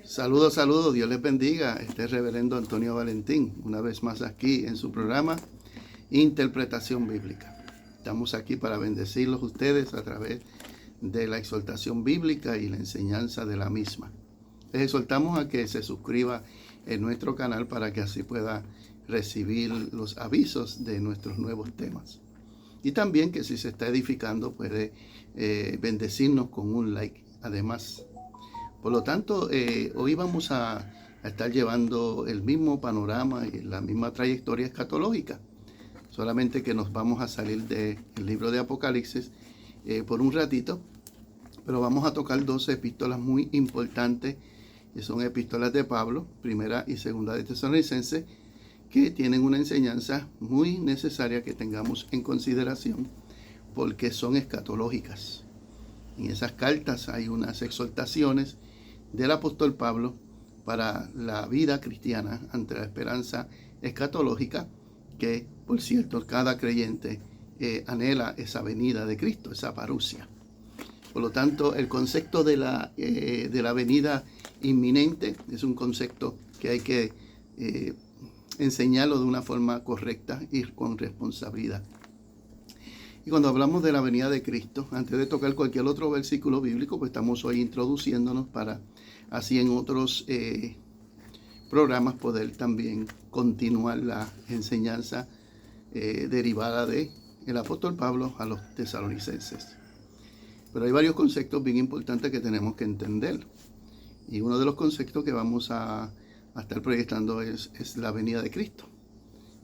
Saludos, saludos, Dios les bendiga. Este es Reverendo Antonio Valentín, una vez más aquí en su programa Interpretación Bíblica. Estamos aquí para bendecirlos ustedes a través de la exhortación bíblica y la enseñanza de la misma. Les exhortamos a que se suscriba en nuestro canal para que así pueda recibir los avisos de nuestros nuevos temas. Y también que si se está edificando puede bendecirnos con un like. Además, por lo tanto, hoy vamos a estar llevando el mismo panorama y la misma trayectoria escatológica. Solamente que nos vamos a salir del libro de Apocalipsis por un ratito, pero vamos a tocar dos epístolas muy importantes, que son epístolas de Pablo, primera y segunda de Tesalonicenses, que tienen una enseñanza muy necesaria que tengamos en consideración porque son escatológicas. En esas cartas hay unas exhortaciones del apóstol Pablo para la vida cristiana ante la esperanza escatológica, que por cierto cada creyente anhela esa venida de Cristo, esa parusia. Por lo tanto, el concepto de la venida inminente es un concepto que hay que enseñarlo de una forma correcta y con responsabilidad. Y cuando hablamos de la venida de Cristo, antes de tocar cualquier otro versículo bíblico, pues estamos hoy introduciéndonos para así en otros programas poder también continuar la enseñanza derivada de el apóstol Pablo a los tesalonicenses. Pero hay varios conceptos bien importantes que tenemos que entender. Y uno de los conceptos que vamos a estar proyectando es la venida de Cristo.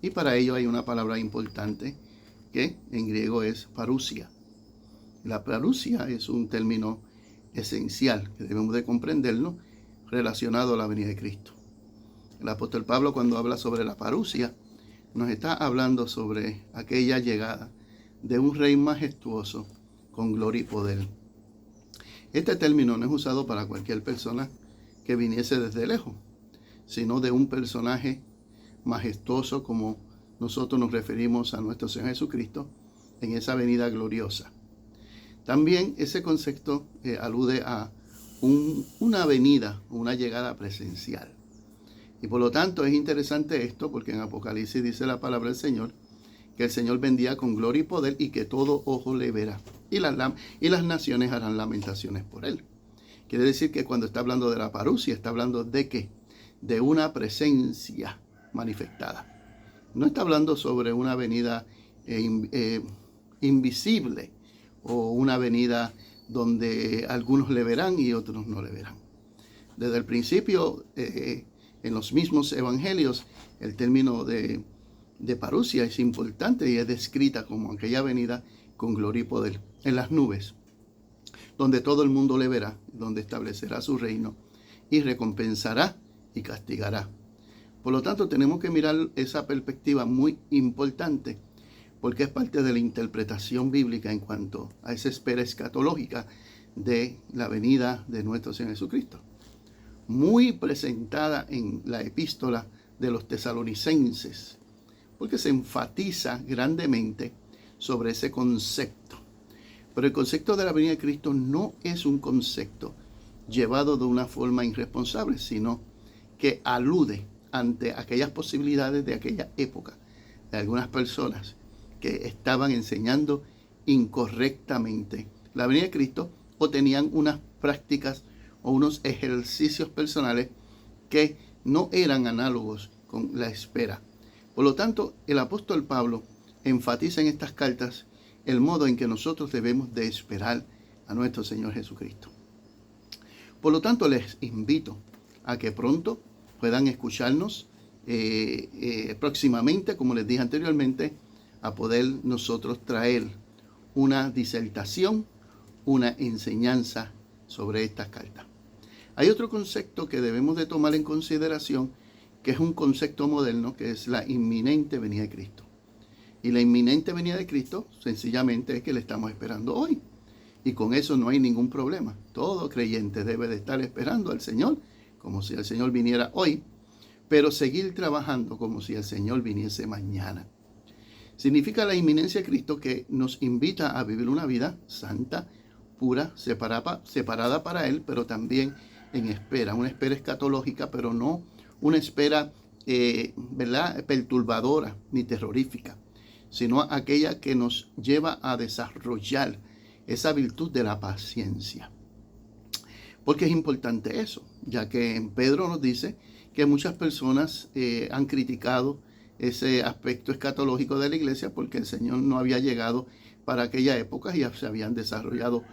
Y para ello hay una palabra importante que en griego es parusia. La parusia es un término esencial que debemos de comprenderlo relacionado a la venida de Cristo. El apóstol Pablo, cuando habla sobre la parusia, nos está hablando sobre aquella llegada de un rey majestuoso con gloria y poder. Este término no es usado para cualquier persona que viniese desde lejos, sino de un personaje majestuoso como nosotros nos referimos a nuestro Señor Jesucristo en esa venida gloriosa. También ese concepto alude a una venida, una llegada presencial. Y por lo tanto es interesante esto porque en Apocalipsis dice la palabra del Señor que el Señor vendría con gloria y poder y que todo ojo le verá. Y las naciones harán lamentaciones por él. Quiere decir que cuando está hablando de la parusia, está hablando de ¿qué? De una presencia manifestada. No está hablando sobre una venida invisible o una venida donde algunos le verán y otros no le verán. Desde el principio, en los mismos evangelios, el término de parusia es importante y es descrita como aquella venida con gloria y poder en las nubes, donde todo el mundo le verá, donde establecerá su reino y recompensará y castigará. Por lo tanto, tenemos que mirar esa perspectiva muy importante, porque es parte de la interpretación bíblica en cuanto a esa espera escatológica de la venida de nuestro Señor Jesucristo. Muy presentada en la epístola de los tesalonicenses, porque se enfatiza grandemente sobre ese concepto. Pero el concepto de la venida de Cristo no es un concepto llevado de una forma irresponsable, sino que alude ante aquellas posibilidades de aquella época, de algunas personas que estaban enseñando incorrectamente la venida de Cristo o tenían unas prácticas o unos ejercicios personales que no eran análogos con la espera. Por lo tanto, el apóstol Pablo enfatiza en estas cartas el modo en que nosotros debemos de esperar a nuestro Señor Jesucristo. Por lo tanto, les invito a que pronto puedan escucharnos próximamente, como les dije anteriormente, a poder nosotros traer una disertación, una enseñanza sobre estas cartas. Hay otro concepto que debemos de tomar en consideración, que es un concepto moderno, que es la inminente venida de Cristo. Y la inminente venida de Cristo sencillamente es que le estamos esperando hoy. Y con eso no hay ningún problema. Todo creyente debe de estar esperando al Señor como si el Señor viniera hoy, pero seguir trabajando como si el Señor viniese mañana. Significa la inminencia de Cristo que nos invita a vivir una vida santa, pura, separada para Él, pero también en espera, una espera escatológica, pero no una espera, ¿verdad?, perturbadora ni terrorífica, sino aquella que nos lleva a desarrollar esa virtud de la paciencia. Porque es importante eso, ya que en Pedro nos dice que muchas personas han criticado ese aspecto escatológico de la iglesia porque el Señor no había llegado para aquella época y ya se habían desarrollado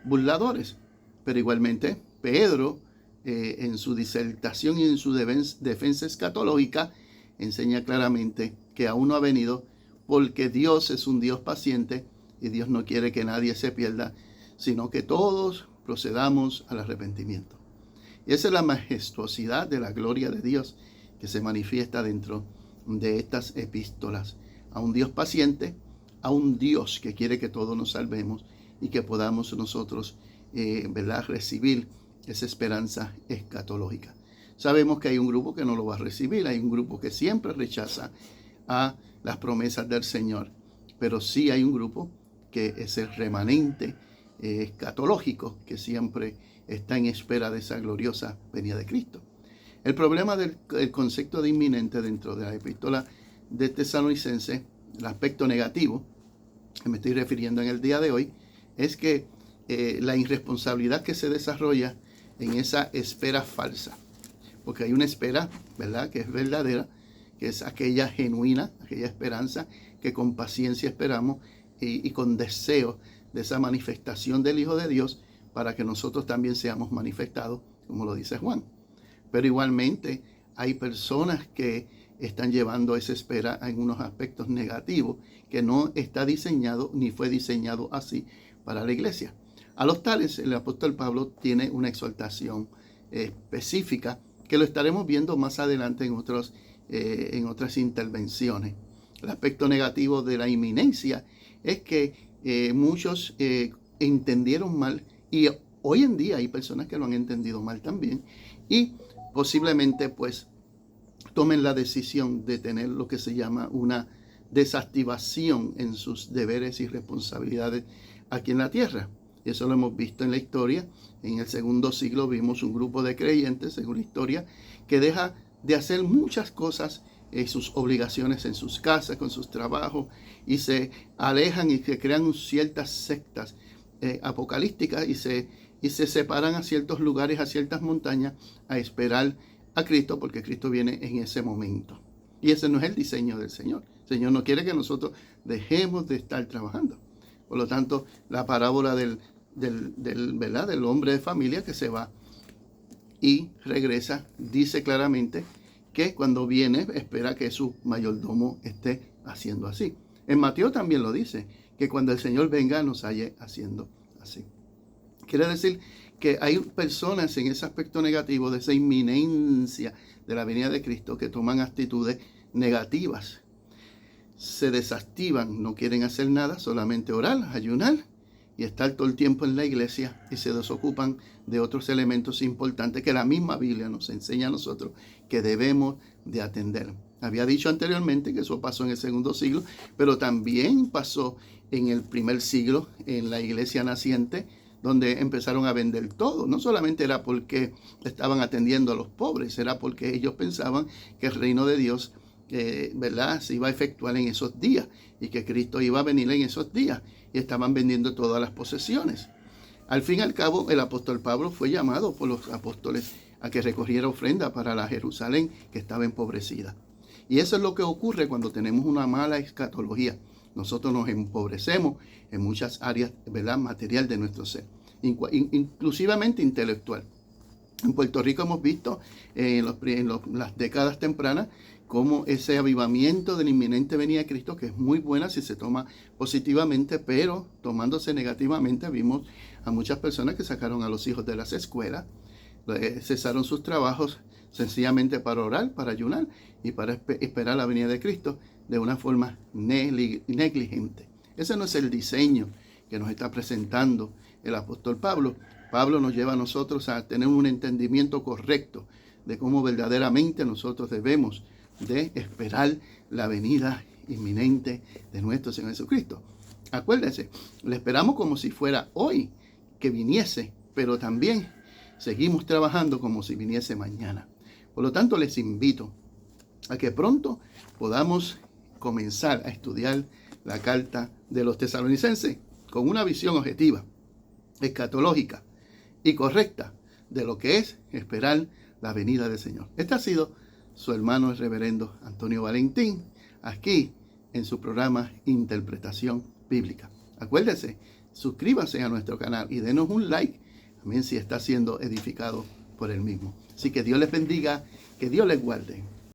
burladores. Pero igualmente Pedro, en su disertación y en su defensa escatológica, enseña claramente que aún no ha venido porque Dios es un Dios paciente y Dios no quiere que nadie se pierda, sino que todos procedamos al arrepentimiento. Y esa es la majestuosidad de la gloria de Dios que se manifiesta dentro de estas epístolas. A un Dios paciente, a un Dios que quiere que todos nos salvemos y que podamos nosotros, ¿verdad?, recibir esa esperanza escatológica. Sabemos que hay un grupo que no lo va a recibir, hay un grupo que siempre rechaza a las promesas del Señor, pero sí hay un grupo que es el remanente escatológico que siempre está en espera de esa gloriosa venida de Cristo. El problema del concepto de inminente dentro de la epístola de Tesalonicenses, el aspecto negativo que me estoy refiriendo en el día de hoy, es que la irresponsabilidad que se desarrolla en esa espera falsa, porque hay una espera, ¿verdad?, que es verdadera, que es aquella genuina, aquella esperanza que con paciencia esperamos y con deseo de esa manifestación del Hijo de Dios para que nosotros también seamos manifestados, como lo dice Juan. Pero igualmente hay personas que están llevando esa espera en unos aspectos negativos que no está diseñado ni fue diseñado así para la iglesia. A los tales, el apóstol Pablo tiene una exhortación específica que lo estaremos viendo más adelante en otras intervenciones. El aspecto negativo de la inminencia es que muchos entendieron mal, y hoy en día hay personas que lo han entendido mal también, y posiblemente pues tomen la decisión de tener lo que se llama una desactivación en sus deberes y responsabilidades aquí en la tierra. Eso lo hemos visto en la historia. En el segundo siglo vimos un grupo de creyentes, según la historia, que deja de hacer muchas cosas, sus obligaciones en sus casas, con sus trabajos, y se alejan y se crean ciertas sectas apocalípticas y se separan a ciertos lugares, a ciertas montañas, a esperar a Cristo, porque Cristo viene en ese momento. Y ese no es el diseño del Señor. El Señor no quiere que nosotros dejemos de estar trabajando. Por lo tanto, la parábola ¿verdad?, del hombre de familia que se va y regresa, dice claramente que cuando viene espera que su mayordomo esté haciendo así. En Mateo también lo dice, que cuando el Señor venga nos halle haciendo así. Quiere decir que hay personas en ese aspecto negativo de esa inminencia de la venida de Cristo que toman actitudes negativas. Se desactivan, no quieren hacer nada, solamente orar, ayunar y estar todo el tiempo en la iglesia, y se desocupan de otros elementos importantes que la misma Biblia nos enseña a nosotros que debemos de atender. Había dicho anteriormente que eso pasó en el segundo siglo, pero también pasó en el primer siglo en la iglesia naciente, donde empezaron a vender todo. No solamente era porque estaban atendiendo a los pobres, era porque ellos pensaban que el reino de Dios ¿verdad?, se iba a efectuar en esos días y que Cristo iba a venir en esos días, y estaban vendiendo todas las posesiones. Al fin y al cabo, el apóstol Pablo fue llamado por los apóstoles a que recogiera ofrenda para la Jerusalén que estaba empobrecida. Y eso es lo que ocurre cuando tenemos una mala escatología. Nosotros nos empobrecemos en muchas áreas, ¿verdad?, material de nuestro ser, inclusivamente intelectual. En Puerto Rico hemos visto en las décadas tempranas cómo ese avivamiento de la inminente venida de Cristo, que es muy buena si se toma positivamente, pero tomándose negativamente, vimos a muchas personas que sacaron a los hijos de las escuelas, cesaron sus trabajos sencillamente para orar, para ayunar y para esperar la venida de Cristo de una forma negligente. Ese no es el diseño que nos está presentando el apóstol Pablo. Pablo nos lleva a nosotros a tener un entendimiento correcto de cómo verdaderamente nosotros debemos de esperar la venida inminente de nuestro Señor Jesucristo. Acuérdense, le esperamos como si fuera hoy que viniese, pero también seguimos trabajando como si viniese mañana. Por lo tanto, les invito a que pronto podamos comenzar a estudiar la carta de los tesalonicenses con una visión objetiva, escatológica y correcta de lo que es esperar la venida del Señor. Este ha sido su hermano el reverendo Antonio Valentín, aquí en su programa Interpretación Bíblica. Acuérdese, suscríbase a nuestro canal y denos un like, también si está siendo edificado por él mismo. Así que Dios les bendiga, que Dios les guarde.